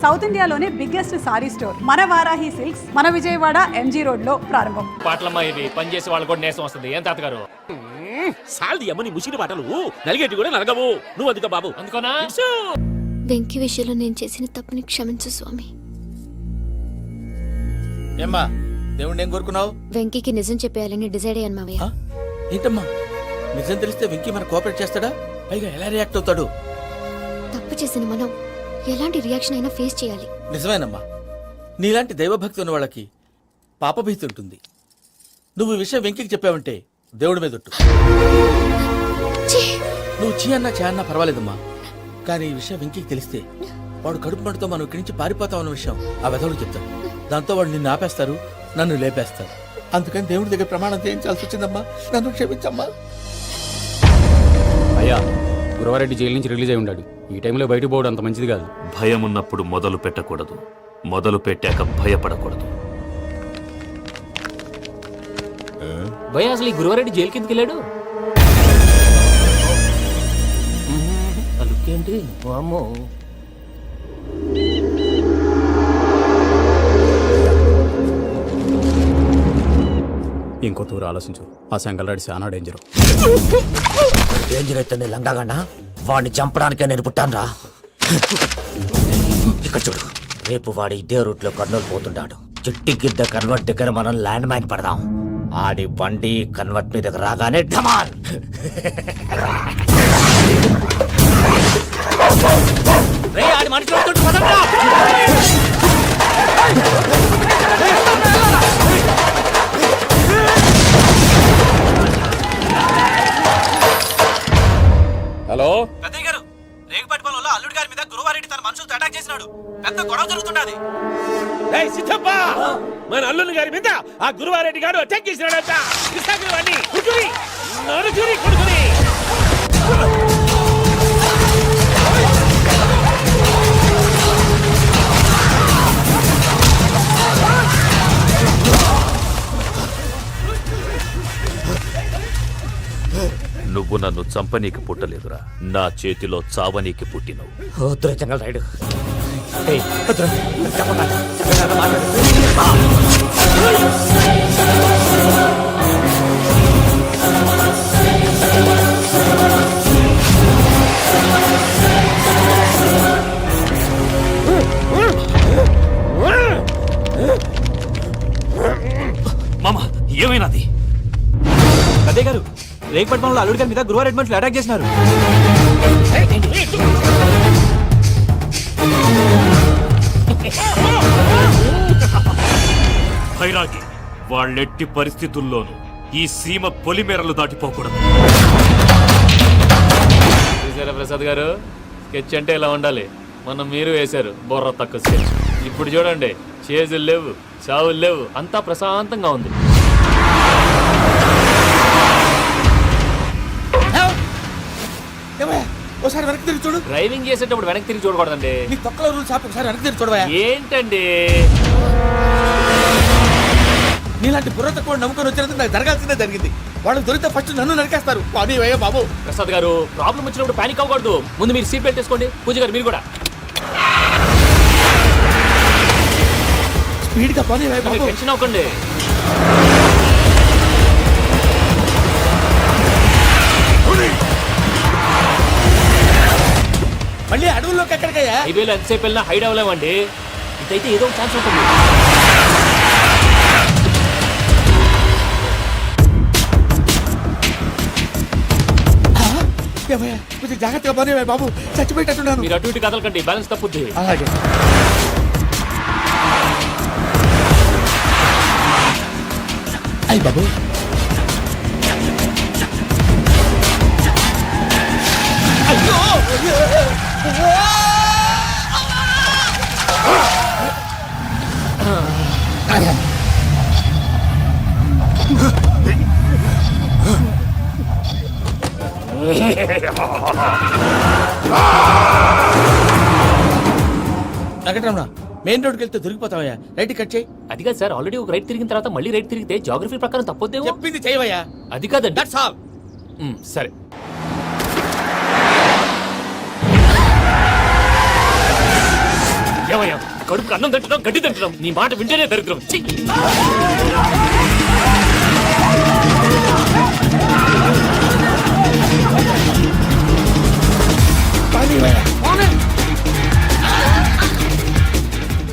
South ఇండియాలోనే biggest sorry store మన Varahi silks మన విజయవాడ ఎంజీ రోడ్ లో ప్రారంభం. పాటలమ్మా ఇవి పనిచేసే వాళ్ళు కూడా నేసం వస్తుంది. ఏం తాతగారు సాల్ది అమ్మని ముసిన పాటలు నలిగేటి కూడా నలగవు. నువ్వు అందుకో బాబు అందుకోనా. వెంకీ విషయంలో నేను చేసిన తప్పుని క్షమించు స్వామి. ఏమ్మా దేవుణ్ణి ఏం కోరుకున్నావు? వెంకీకి నిజం చెప్పేయాలని డిసైడ్ అయ్యాను మావయ్య. ఏంటమ్మా నిజం తెలిస్తే వెంకీ మన కోఆపరేట్ చేస్తాడా? పైగా ఎలా రియాక్ట్ అవుతాడు? తప్పు చేసిన మనం ఎలాంటి రియాక్షన్ అయినా ఫేస్ చేయాలి. నిజమేనమ్మా, నీలాంటి దైవభక్తి ఉన్న వాళ్ళకి పాపభీతి ఉంటుంది. నువ్వు ఈ విషయం వెంకీకి చెప్పావంటే దేవుడి మీద ఒట్టు. నువ్వు చీ అన్నా చే అన్నా పర్వాలేదమ్మా, కానీ ఈ విషయం వెంకీకి తెలిస్తే వాడు కడుపు మంటతో మనం ఇక్కడి నుంచి పారిపోతాం అన్న విషయం ఆ వెధవుడు చెప్తాడు. దాంతో వాడు నిన్ను ఆపేస్తారు, నన్ను లేపేస్తారు. అందుకని దేవుడి దగ్గర ప్రమాణం చేయించాల్సి వచ్చిందమ్మా, నన్ను క్షమించమ్మా. అయ్యా, గురవారెడ్డి జైలు నుంచి రిలీజ్ అయి ఉన్నాడు. ఈ టైంలో బయటకు పోవడం అంత మంచిది కాదు. భయం ఉన్నప్పుడు మొదలు పెట్టకూడదు, మొదలు పెట్టాక భయపడకూడదు. భయ అసలు ఈ గురువారెడ్డి జైలు కిందకి వెళ్ళాడు. అలుకేంటి అమ్మో. ఇంకో తూరు ఆలోచించు. ఆ సంగల్రాడి చాలా డేంజర్. డేంజర్ అయితే లంగాగన్నా వాడిని చంపడానికే నేను పుట్టానురా. ఇక్కడ చూడు, రేపు వాడి ఇదే రూట్ లో కర్నూలు పోతుంటాడు. చిట్టి గిద్ద కన్వర్ట్ దగ్గర మనం ల్యాండ్ మైన్ పడదాం. ఆడి బండి కన్వర్ట్ మీ దగ్గర రాగానే ఢమాన్. ఆడి మనిషి హలో పెద్దయ్య గారు, రేగుపాటి పొలంలో అల్లుడి గారి మీద గురువారెడ్డి తన మనుషులతో అటాక్ చేసినాడు. పెద్ద గొడవ జరుగుతున్నది. సిద్ధప్ప, మన అల్లుని గారి మీద ఆ గురువారెడ్డి గారు అటాక్ చేసినాడట. కృష్ణాగిరి నడుచురి కొడుకుని. నువ్వు నన్ను చంపనీకి పుట్టలేదురా, నా చేతిలో చావనీకి పుట్టినవు. వద్దురా జంగల్ రైడ్. మామ ఏమైనాది? పెద్దయ్య గారు, రేగుపాటి పొలంలో అల్లుడి గారి మీద గురువారెడ్డి మనుషులు అటాక్ చేసినారు. భైరాగి, వాళ్ళెట్టి పరిస్థితుల్లోనూ ఈ సీమ పొలిమేరలు దాటిపోకూడదు. చూసారా ప్రసాద్ గారు, స్కెచ్ అంటే ఇలా ఉండాలి. మనం మీరు వేశారు బొర్ర తక్కువ స్కెచ్. ఇప్పుడు చూడండి, చేజులు లేవు, చావులు లేవు, అంతా ప్రశాంతంగా ఉంది. ఒకసారి వెనక్కి తిరిగి చూడు. డ్రైవింగ్ చేసేటప్పుడు వెనక్కి తిరిగి చూడకూడదండి. నీ తొక్కలో రూల్స్ ఆపి ఒకసారి వెనక్కి తిరిగి చూడవా. ఏంటండి నీలాంటి బుర్ర తక్కువ నమ్ముకొని వచ్చినందుకు నాకు జరగాల్సిందే జరిగింది. వాళ్ళు దొరికితే ఫస్ట్ నన్ను నరికేస్తారు. కానీ అయ్యో బాబు. ప్రసాద్ గారు, ప్రాబ్లం వచ్చినప్పుడు పానిక్ అవ్వకూడదు. ముందు మీరు సీట్ బెల్ట్ వేసుకోండి. పూజ గారు మీరు కూడా స్పీడ్ గా పని టెన్షన్ అవ్వకండి. మళ్ళీ అడవుల్లోకి ఎక్కడికయ్యా? హైవేలో ఎంతసేపు వెళ్ళినా హైడ్ అవ్వలేమండి. ఇదైతే ఏదో ఒక ఛాన్స్ ఉంటుంది. కొంచెం జాగ్రత్తగా పని బాబు, చచ్చిపోయేటట్టున్నాను. మీరు అటు ఇటు కదలకండి, బ్యాలెన్స్ తప్పుద్ది. అలాగే. అయ్యి బాబు, వెంకటరమణ, మెయిన్ రోడ్కి వెళ్తే దొరికిపోతావయ్యా. రైట్ కట్ చేయి. అది కాదు సార్, ఆల్రెడీ ఒక రైట్ తిరిగిన తర్వాత మళ్ళీ రైట్ తిరిగితే జాగ్రఫీ ప్రకారం తప్పొద్దేమో. చెప్పింది చేయవయ్యా. అది కాదండి. That's all. సరే. ఏమయ్యా కడుపు అన్నం తింటున్నాం గడ్డి తింటున్నాం నీ మాట వింటేనే దరిద్రం ఛీ!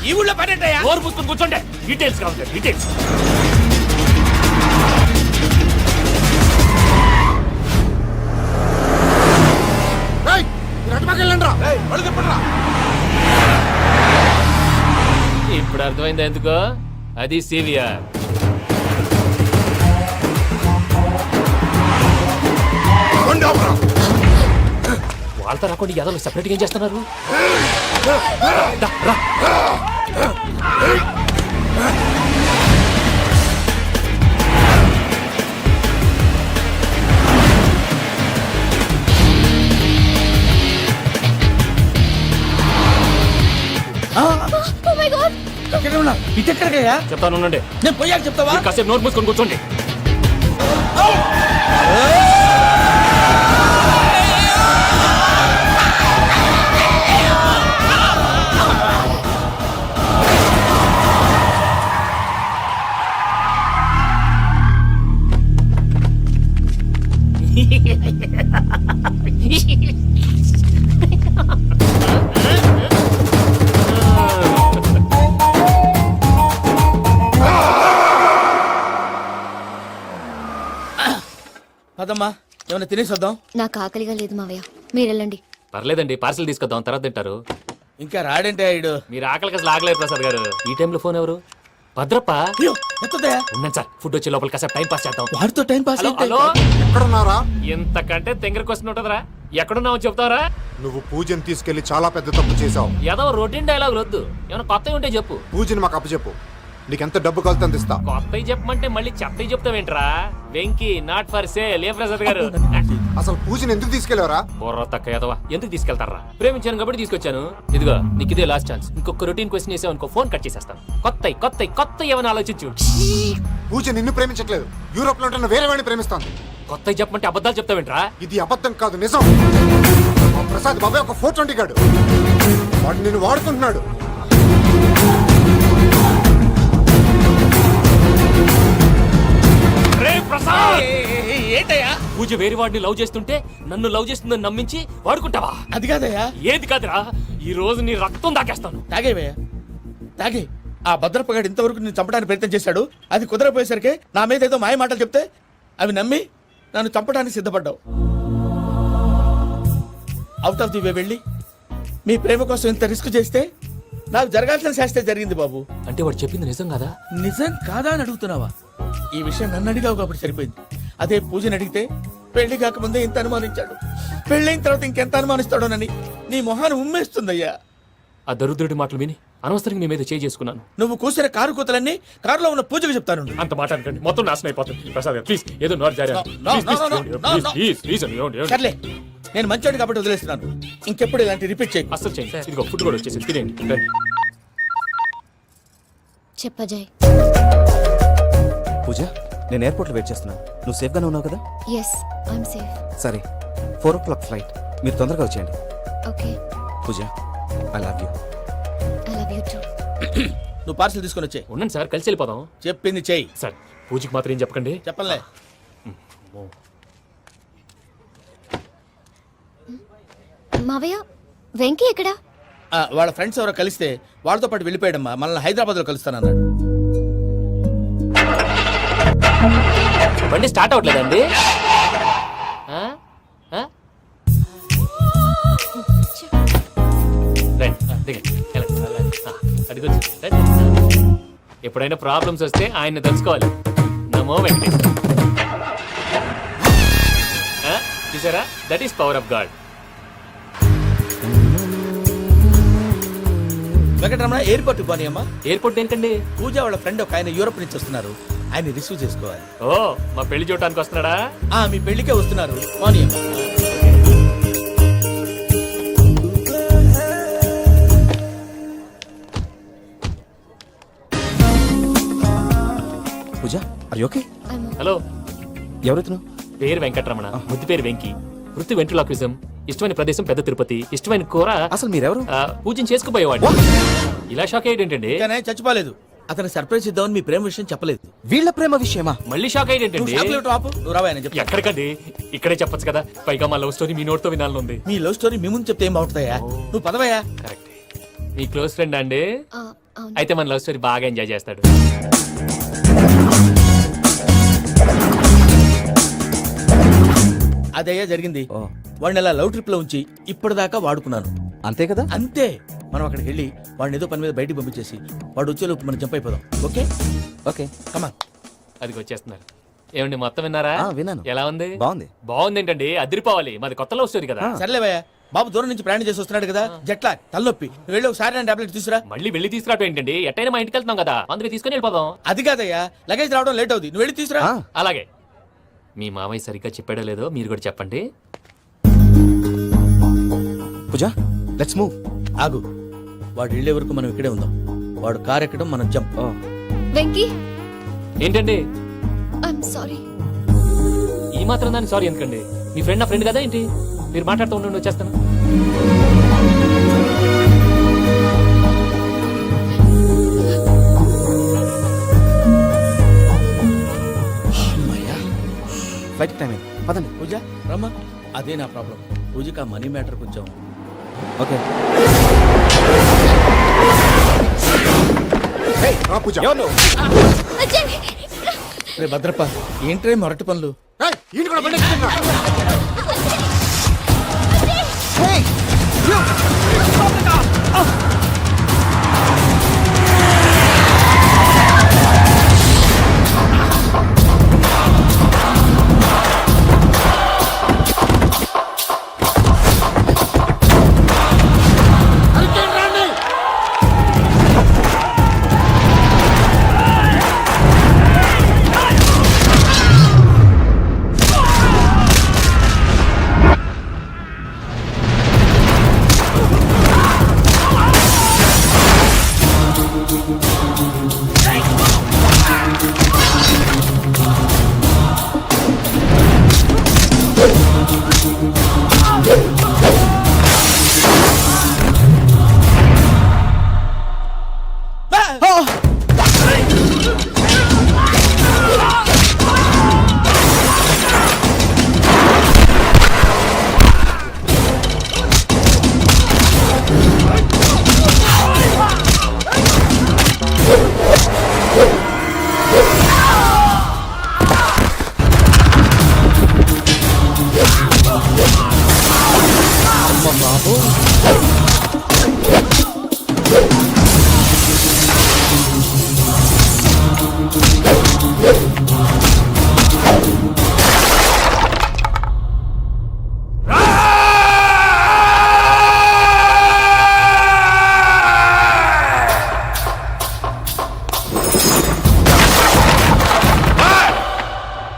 ఈ ఊళ్ళో పనేటయ్యా? నోరు పుస్తకం కూర్చోండి డీటెయిల్స్ కావాలి డీటెయిల్స్. ఇప్పుడు అర్థమైంది ఎందుకో అది సివిఆర్. వాళ్ళతో రాకుండా యాదవ్ సెపరేట్గా ఏం చేస్తున్నారు? రా, రా. ఎక్కడ ఉన్నా? ఇటు ఎక్కడికయ్యా? చెప్తాను ఉండండి. నేను పోయాక చెప్తావా? మీరు కాసేపు నోట్ మూసుకొని కూర్చోండి. పదమ్మా, ఏమైనా తినేసి వద్దాం. నాకు ఆకలిగా లేదు మావయ్య, మీరు వెళ్ళండి. పర్లేదండి పార్సిల్ తీసుకొద్దాం తర్వాత తింటారు. ఇంకా రాడంటే ఆయుడు. మీరు ఆకలికి అసలు ఆగలేదు ప్రసాద్ గారు. ఈ టైంలో ఫోన్ ఎవరు? భద్రప్ప. అయ్యో, ఎత్తదయ్యా? ఉన్నాను సార్, ఫుడ్ వచ్చే లోపల కాసేపు టైం పాస్ చేద్దాం. వాడితో టైం పాస్ హలో అయితే హలో ఎక్కడున్నారా? ఇంతకంటే తెంగర క్వశ్చన్ ఉంటుందిరా. ఎక్కడున్నావు చెప్తావరా? నువ్వు పూజని తీసుకెళ్లి చాలా పెద్ద తప్పు చేశావు. ఏదో రొటీన్ డైలాగ్ వద్దు, ఏమైనా కొత్తవి ఉంటే చెప్పు. పూజని మాకు అప్పచెప్పు. నీకెంత డబ్బు కలితే అంత ఇస్తా. కొత్తవి చెప్పమంటే మళ్ళీ చెత్తవి చెప్తావేంట్రా? Venky not for sale. ఏ ప్రసాద్ గారు అసలు పూజని ఎందుకు తీసుకెళ్లేవరా? బుర్ర తక్క ఏదవా ఎందుకు తీసుకెళ్తారా? ప్రేమించాను కాబట్టి తీసుకొచ్చాను. ఇదిగో నీకు ఇదే లాస్ట్ ఛాన్స్. ఇంకొక రొటీన్ క్వశ్చన్ వేసావు అనుకో ఫోన్ కట్ చేసేస్తాను. కొత్త ఏమైనా ఆలోచించు. పూజ నిన్ను ప్రేమించట్లేదు, యూరోప్ లో ఉంటున్న వేరే వాడిని ప్రేమిస్తాను. కొత్తవి చెప్పమంటే అబద్ధాలు చెప్తావేంట్రా? ఇది అబద్ధం కాదు, నిజం. మా ప్రసాద్ బాబాయ్ ఒక 420 గాడు. వాడు నిన్ను వాడుకుంటున్నాడు. ఏంటయ్యా? పూజ వేరే వాడిని లవ్ చేస్తుంటే నన్ను లవ్ చేస్తుందని నమ్మించి వాడుకుంటావా? అది కాదయ్యా. ఏది కాదురా, ఈ రోజు నీ రక్తం దాకేస్తాను. తాగేవయ్యా, తాగే. ఆ భద్రపగాడు ఇంతవరకు నేను చంపడానికి ప్రయత్నం చేశాడు. అది కుదరపోయేసరికి నా మీద ఏదో మాయ మాటలు చెప్తే అవి నమ్మి నన్ను చంపడానికి సిద్ధపడ్డావు. అవుట్ ఆఫ్ ది వే వెళ్ళి మీ ప్రేమ కోసం ఇంత రిస్క్ చేస్తే నాకు జరగాల్సిన శాస్త్రే జరిగింది బాబు. అంటే వాడు చెప్పింది నిజం కదా? నిజం కాదా అని అడుగుతున్నావా? ఈ విషయం నన్ను అడిగావు కాబట్టి సరిపోయింది. అదే పూజని అడిగితే పెళ్లి కాకముందే ఇంత అనుమానించాడు, పెళ్ళైన తర్వాత ఇంకెంత అనుమానిస్తాడోనని నీ మొహాన్ని ఉమ్మేస్తుందయ్యా. ఆ దరిద్రుడి మాటలు విని అనవసరంగా నీ మీద చేసుకున్నాను. నువ్వు కూసిన కారు కూతలన్నీ కారులో ఉన్న పూజకు చెప్తాను. అంత మాట అనకండి, మొత్తం నాశనం అయిపోతుంది. ప్రసాద్ గారు ప్లీజ్ ఏదో నోట్ జారీ. సర్లే, నేను మంచోడి కాబట్టి వదిలేస్తున్నాను. ఇంకెప్పుడు ఇలాంటి రిపీట్ చేయి. అస్సలు చేయండి. ఇదిగో ఫుడ్ కూడా వచ్చేసి తినేయండి. రండి. చెప్పజాయ్. పూజ, నేను ఎయిర్పోర్ట్లో వెయిట్ చేస్తున్నాను. నువ్వు సేఫ్గానే ఉన్నావు కదా? Yes, I'm safe. సరే, 4 o'clock ఫ్లైట్. మీరు తొందరగా వచ్చేయండి. Okay. Pooja, I love you. I love you too. నువ్వు పార్సల్ తీసుకొని వచ్చే. ఉండండి సార్, కలిసి వెళ్ళిపోదాం. చెప్పింది చెయ్యి. సార్ పూజకి మాత్రం ఏం చెప్పకండి. చెప్పలే. మావయ్య, వెంకీ ఎక్కడా? వాళ్ళ ఫ్రెండ్స్ ఎవరో కలిస్తే వాళ్ళతో పాటు వెళ్ళిపోయాడమ్మా. మనల్ని హైదరాబాద్లో కలుస్తానన్నాడు. బండి స్టార్ట్ అవ్వట్లేదండి. ఎప్పుడైనా ప్రాబ్లమ్స్ వస్తే ఆయన్ని తెలుసుకోవాలి. నమో వెంకటేశ్వర. చూసారా, that is power of God. Venkataramana, airport పోనీ అమ్మా. ఎయిర్పోర్ట్ ఏంటండి? పూజ వాళ్ళ ఫ్రెండ్ ఒక ఆయన యూరోప్ నుంచి వస్తున్నారు, ఆయన రిసీవ్ చేసుకోవాలి. ఓ, మా పెళ్లి చూడటానికి వస్తున్నాడా? మీ పెళ్లికే వస్తున్నారు. పోనీ అమ్మా. పూజ, ఆర్ యు ఓకే? హలో, ఎవరైతున్నావు? పేరు వెంకటరమణ, ముద్దు పేరు వెంకీ, వృత్తి వెంట్రులాక్విజం, ఇష్టమైన ప్రదేశం పెద్ద తిరుపతి, ఇష్టమైన కూర అసలు మీరెవరు? పూజను చేసుకుపోయేవాడు. ఇలా షాక్ అయ్యేటండి. కానీ చచ్చిపోలేదు. అతను సర్ప్రైజ్ ఇద్దామని మీ ప్రేమ విషయం చెప్పలేదు. వీళ్ళ ప్రేమ విషయమా? మళ్ళీ షాక్ అయ్యేటండి. నువ్వు రావా అని చెప్పి ఎక్కడికండి, ఇక్కడే చెప్పొచ్చు కదా. పైగా మా లవ్ స్టోరీ మీ నోటితో వినాలని ఉంది. మీ లవ్ స్టోరీ మీ ముందు చెప్తే ఏం బాగుంటుందయ్యా? నువ్వు పదవయ్యా. కరెక్ట్. మీ క్లోజ్ ఫ్రెండ్ అండి? అవును. అయితే మన లవ్ స్టోరీ బాగా ఎంజాయ్ చేస్తాడు. అదయ్యా జరిగింది. వాడిని అలా లవ్ ట్రిప్ లో ఉంచి ఇప్పటిదాకా వాడుకున్నాను. అంతే కదా? అంతే. మనం అక్కడికి వెళ్ళి వాడిని ఏదో పని మీద బయటికి పంపించేసి వాడు వచ్చేలోపు మనం జంప్ అయిపోదాం. Okay okay come on. అది వచ్చేస్తున్నారు. ఏమండి మొత్తం విన్నారా? విన్నాను. ఎలా ఉంది? బాగుంది. బాగుంది ఏంటండి, అదిరిపోవాలి. మాది కొత్త లవ్ స్టోరీ కదా. సర్లేవయ్యా, బాబు దూరం నుంచి ప్రయాణం చేసి వస్తున్నాడు కదా, జట్లా తలనొప్పి. నువ్వు వెళ్ళి ఒకసారి టాబ్లెట్ తీసురా. మళ్ళీ వెళ్ళి తీసుకురావటం ఏంటండి? ఎట్టైనా మా ఇంటికి వెళ్తున్నాం కదా, అందుకే తీసుకొని వెళ్ళిపోదాం. అది కాదయ్యా, లగేజ్ రావడం లేట్ అవుతుంది. నువ్వు వెళ్ళి తీసురా. అలాగే. మీ మామయ్య సరిగ్గా చెప్పాడో లేదో మీరు కూడా చెప్పండి. పూజ లెట్స్ మూవ్. ఆగు, వాడు వెళ్ళే వరకు మనం ఇక్కడే ఉందాం. వాడు కార్ ఎక్కడం, మనం జంప్. వెంకీ, ఏంటండి ఐఎమ్ సారీ. ఈ మాత్రం దాన్ని సారీ ఎందుకండి? మీ ఫ్రెండ్ నా ఫ్రెండ్ కదా ఏంటి? మీరు మాట్లాడుతూ ఉండండి, వచ్చేస్తాను. ఫ్లైట్ టైం అయింది, పదండి. పూజ రమ్మా. అదే నా ప్రాబ్లం. పూజకి ఆ మనీ మ్యాటర్ కొంచెం. ఓకే. పూజ రే భద్రప్ప, ఏంట్రే మొరటి పనులు? ఈయన కూడా బండి ఎక్కుతున్నా.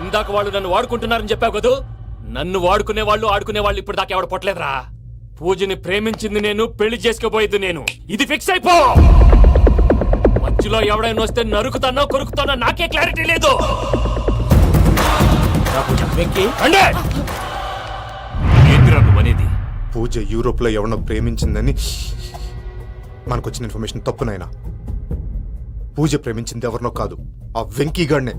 ఇందాక వాళ్ళు నన్ను వాడుకుంటున్నారని చెప్పావు కదా. నన్ను వాడుకునే వాళ్ళు ఆడుకునే వాళ్ళు ఇప్పుడు దాకా ఎవడ పొట్టలేదురా. పూజని ప్రేమించింది నేను, పెళ్లి చేసుకోబోయేది నేను. ఇది ఫిక్స్ అయిపో. మధ్యలో ఎవడైనా వస్తే నరుకుతానో కొరుకుతానో నాకే క్లారిటీ లేదు. ఏంటిరా నువ్వు అనేది? పూజ యూరోప్ లో ఎవరినో ప్రేమించిందని మనకొచ్చిన ఇన్ఫర్మేషన్ తప్పునైనా. పూజ ప్రేమించింది ఎవరినో కాదు, ఆ వెంకీ గాడినే.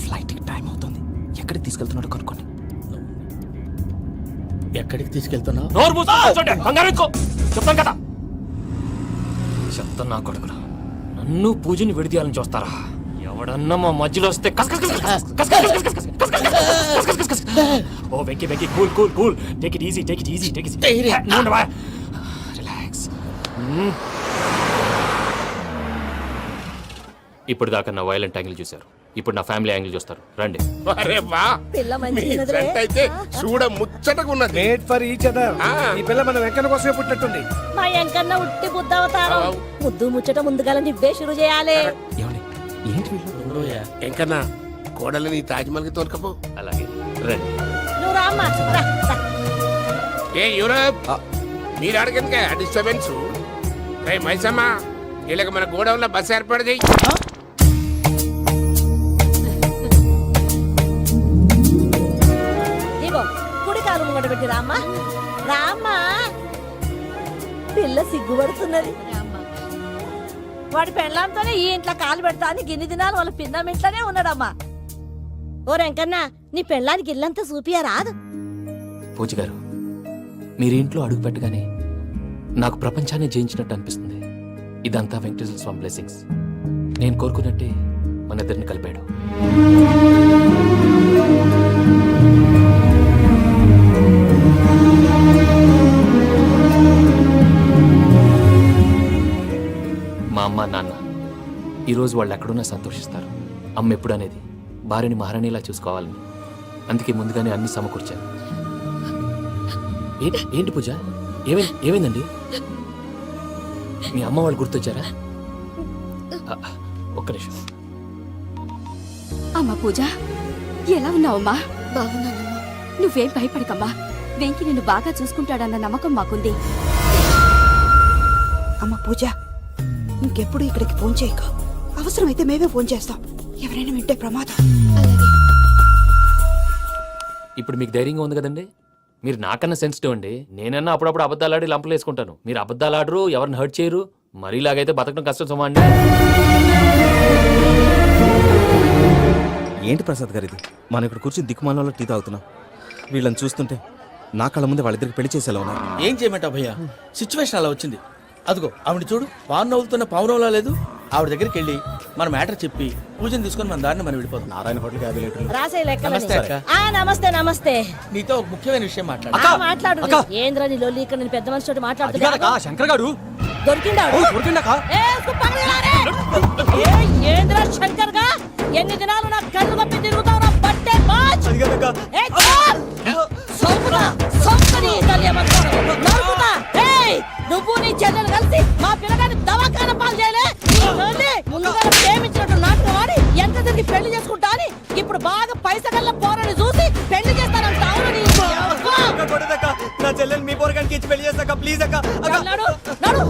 ఫ్లైట్ టైం అవుతుంది. ఎక్కడికి తీసుకెళ్తున్నాడో కనుక్కోండి. ఎక్కడికి తీసుకెళ్తున్నావు? నోరు మూసుకో, కంగారు ఎక్కు. చెప్తాను కదా. చెప్తాను నా కొడుకురా, నన్ను పూజని విడిదీయాలని చూస్తారా? ఎవడన్నా మా మధ్యలో వస్తే ఓ Venky Venky, cool cool cool, take it easy, take it easy, take it easy. Relax. ఇప్పుడు దాకా నా వైలెంట్ యాంగిల్ చూశారు, ఇప్పుడు నా ఫ్యామిలీ యాంగిల్ చూస్తారు. రండి. అరే వా, మీ ఫ్రెండ్ అయితే చూడ ముచ్చటగా ఉన్నది. Made for each other. ఈ పిల్ల మన వెంకన్న కోసమే పుట్టినట్టుంది. మా వెంకన్న ఉట్టి బుద్ధవతారం. ముద్దు ముచ్చట ముందుగా నువ్వే షురు చేయాలి. ఏంటి వీళ్ళు? ఎంకన్నా కోడలని తాజ్మహల్ కి తోలుకపో. అలాగే రండి. నువ్వు రామ్మా. ఏ యూరప్, మీరు అడగనుక డిస్టర్బెన్స్. రే మైసమ్మ, వీళ్ళకి మన గోడౌన్లో బస్సు ఏర్పాటు చేయి. కాలు ముంగట పెట్టి రామ్మా రామ్మా పిల్ల సిగ్గుపడుతున్నది వాడి పెళ్ళాంతోనే ఈ ఇంట్లో కాలు పెడతా అని గిన్ని దినాలు వాళ్ళ పిన్నం ఇంట్లోనే ఉన్నాడమ్మా ఓ వెంకన్న నీ పెళ్ళానికి ఇల్లంతా చూపియా రాదు పూజ గారు మీరు ఇంట్లో అడుగు పెట్టగానే నాకు ప్రపంచాన్ని జయించినట్టు అనిపిస్తుంది. ఇదంతా వెంకటేశ్వర స్వామి బ్లెస్సింగ్స్. నేను కోరుకున్నట్టే మన ఇద్దరిని కలిపాడు. మా అమ్మ నాన్న ఈరోజు వాళ్ళు ఎక్కడున్నా సంతోషిస్తారు. అమ్మ ఎప్పుడు అనేది భార్యని మహారాణిలా చూసుకోవాలని. అందుకే ముందుగానే అన్ని సమకూర్చాను. ఏంటి పూజ, ఏమైందండి? మీ అమ్మ వాళ్ళు గుర్తొచ్చారా? ఒక్క నిమిషం. అమ్మా పూజ, ఎలా ఉన్నావమ్మా? బాగున్నానమ్మా. నువ్వేం భయపడకమ్మా. వెంకి నిన్ను బాగా చూసుకుంటాడన్న నమ్మకం మాకుంది. అమ్మ పూజ, ఇంకెప్పుడు ఇక్కడికి ఫోన్ చేయక. అవసరమైతే మేమే ఫోన్ చేస్తాం. ఎవరైనా వింటే ప్రమాదం. ఇప్పుడు మీకు ధైర్యంగా ఉంది కదండి? మీరు నాకన్నా సెన్సిటివ్ అండి. నేనన్నా అప్పుడప్పుడు అబద్ధాలాడి లంపలు వేసుకుంటాను. మీరు అబద్ధాలాడరు, ఎవరిని హర్ట్ చేయరు. మరి ఇలాగైతే బతకడం కష్టం సుమా అండి. ఏంటి ప్రసాద్ గారు ఇది? మనం ఇక్కడ కూర్చొని దిక్కుమాలలో టీ తాగుతున్నాం. వీళ్ళని చూస్తుంటే నా కళ్ళ ముందే వాళ్ళిద్దరికి పెళ్లి చేసేలా ఉన్నారు. ఏం చేయమంటావు భయ్యా? సిచ్యువేషన్ అలా వచ్చింది. అదిగో ఆవిడ చూడు, పాను నవ్వుతున్న పావురంలా లేదు. ఆవిడ దగ్గరికి వెళ్ళి మన మ్యాటర్ చెప్పి పూజను తీసుకొని మన దారిని మనం వెళ్ళిపోతాం. నారాయణ హోటల్కి 50 లీటర్లు. రాసే నమస్తే అక్క. నమస్తే నమస్తే నీతో ఒక ముఖ్యమైన విషయం మాట్లాడు. మాట్లాడు ఏంద్ర నీ లొల్లి ఇక్కడ నేను పెద్ద మనిషితో మాట్లాడుతున్నా. శంకర్ గారు దొరికిందా ఏ, ఉస్కు పకడేలా రే. ఏ, ఏంద్ర శంకర్ గా ఎన్ని దినాలు నా కళ్ళు కప్పి తిరుగుతావు నా బట్టే బాచ్. ఏ, చాల్. సౌకుతా, సౌకని తల్లియమంటారు. నరుకుతా. ఏయ్, నువ్వు నీ చెల్లెలు కలిసి మా పిల్లగాని దవాఖాన పాలు చేయలే. ముందుగా ప్రేమించినట్టు నాటకం ఆడి ఎంత తిరిగి పెళ్లి చేసుకుంటా అని ఇప్పుడు బాగా పైసగల్ల పోరని చూసి పెళ్లి చేస్తానంట. అవును నీ అబ్బా. నా చెల్లెలు మీ పోరగానికి ఇచ్చి పెళ్లి చేస్తాక ప్లీజ్ అక్క. నడు, నడు.